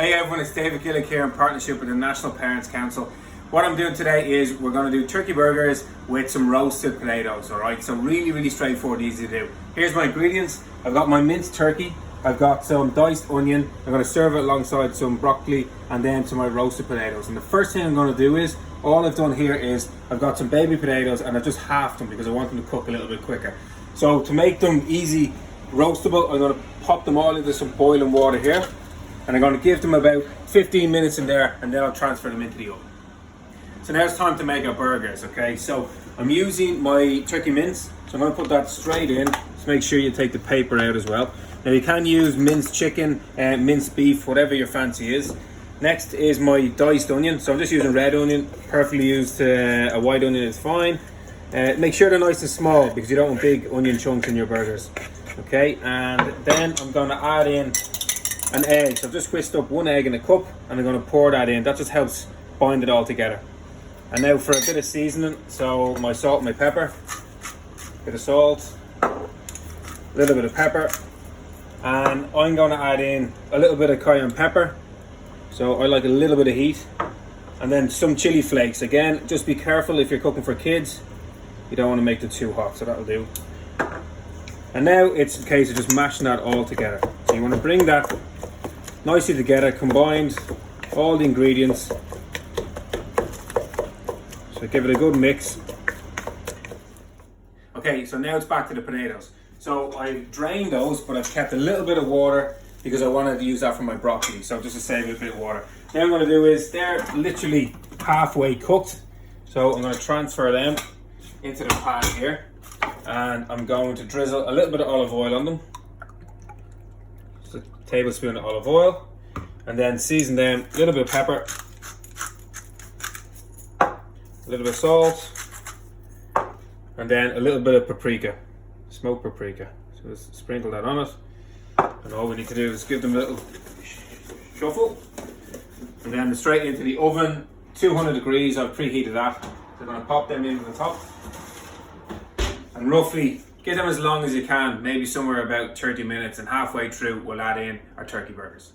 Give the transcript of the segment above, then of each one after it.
Hey everyone, it's David Gillick here in partnership with the National Parents Council. What I'm doing today is we're going to do turkey burgers with some roasted potatoes, alright? So really straightforward, easy to do. Here's my ingredients. I've got my minced turkey, I've got some diced onion, I'm going to serve it alongside some broccoli and then to my roasted potatoes. And the first thing I'm going to do is, all I've done here is I've got some baby potatoes and I've just halved them because I want them to cook a little bit quicker. So to make them easy roastable, I'm going to pop them all into some boiling water here. And I'm going to give them about 15 minutes in there and then I'll transfer them into the oven. So now it's time to make our burgers, okay? So I'm using my turkey mince, so I'm going to put that straight in. Just make sure you take the paper out as well. Now you can use minced chicken, minced beef, whatever your fancy is. Next is my diced onion, so I'm just using red onion, perfectly used, a white onion is fine. Make sure they're nice and small because you don't want big onion chunks in your burgers. Okay, and then I'm going to add in an egg. So I've just whisked up one egg in a cup and I'm going to pour that in. That just helps bind it all together. And now for a bit of seasoning, so my salt and my pepper. Bit of salt, a little bit of pepper, and I'm going to add in a little bit of cayenne pepper. So I like a little bit of heat. And then some chili flakes. Again, just be careful if you're cooking for kids. You don't want to make it too hot, so that'll do. And now it's a case of just mashing that all together. So you want to bring that nicely together, combined all the ingredients. So give it a good mix. Okay, so now it's back to the potatoes. So I've drained those, but I've kept a little bit of water because I wanted to use that for my broccoli. So just to save a bit of water. Now what I'm going to do is they're literally halfway cooked. So I'm going to transfer them into the pan here. And I'm going to drizzle a little bit of olive oil on them. Just a tablespoon of olive oil. And then season them, a little bit of pepper, a little bit of salt, and then a little bit of paprika, smoked paprika. So just sprinkle that on it. And all we need to do is give them a little shuffle. And then straight into the oven, 200 degrees, I've preheated that. So I'm going to pop them into the top. And roughly get them as long as you can, maybe somewhere about 30 minutes, and halfway through we'll add in our turkey burgers.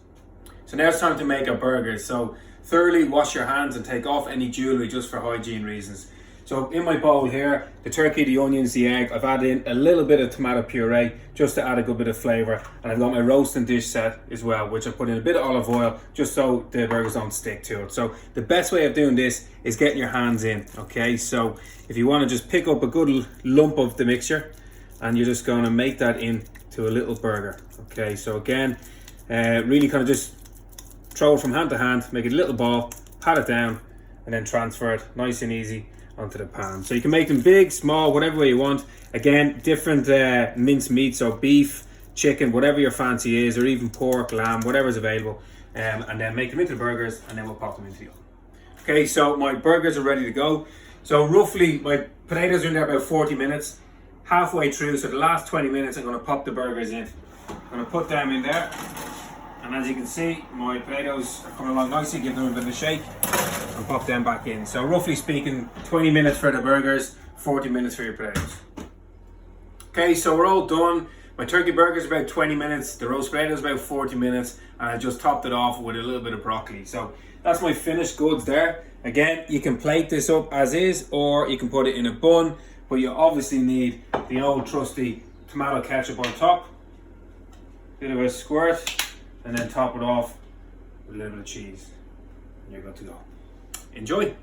So now it's time to make our burgers. So thoroughly wash your hands and take off any jewelry just for hygiene reasons. So in my bowl here, the turkey, the onions, the egg, I've added in a little bit of tomato puree just to add a good bit of flavour. And I've got my roasting dish set as well, which I put in a bit of olive oil just so the burgers don't stick to it. So the best way of doing this is getting your hands in, okay? So if you want to just pick up a good lump of the mixture and you're just going to make that into a little burger, okay? So again, really kind of just throw it from hand to hand, make it a little ball, pat it down, and then transfer it nice and easy onto the pan. So you can make them big, small, whatever way you want. Again, different minced meat, so beef, chicken, whatever your fancy is, or even pork, lamb, whatever's available. And then make them into the burgers, and then we'll pop them into the oven. Okay, so my burgers are ready to go. So roughly, my potatoes are in there about 40 minutes. Halfway through, so the last 20 minutes, I'm going to pop the burgers in. I'm going to put them in there. And as you can see, my potatoes are coming along nicely, give them a bit of a shake and pop them back in. So roughly speaking, 20 minutes for the burgers, 40 minutes for your potatoes. Okay, so we're all done. My turkey burger is about 20 minutes, the roast potatoes about 40 minutes, and I just topped it off with a little bit of broccoli. So that's my finished goods there. Again, you can plate this up as is, or you can put it in a bun, but you obviously need the old trusty tomato ketchup on top. Bit of a squirt. And then top it off with a little bit of cheese. And you're good to go. Enjoy!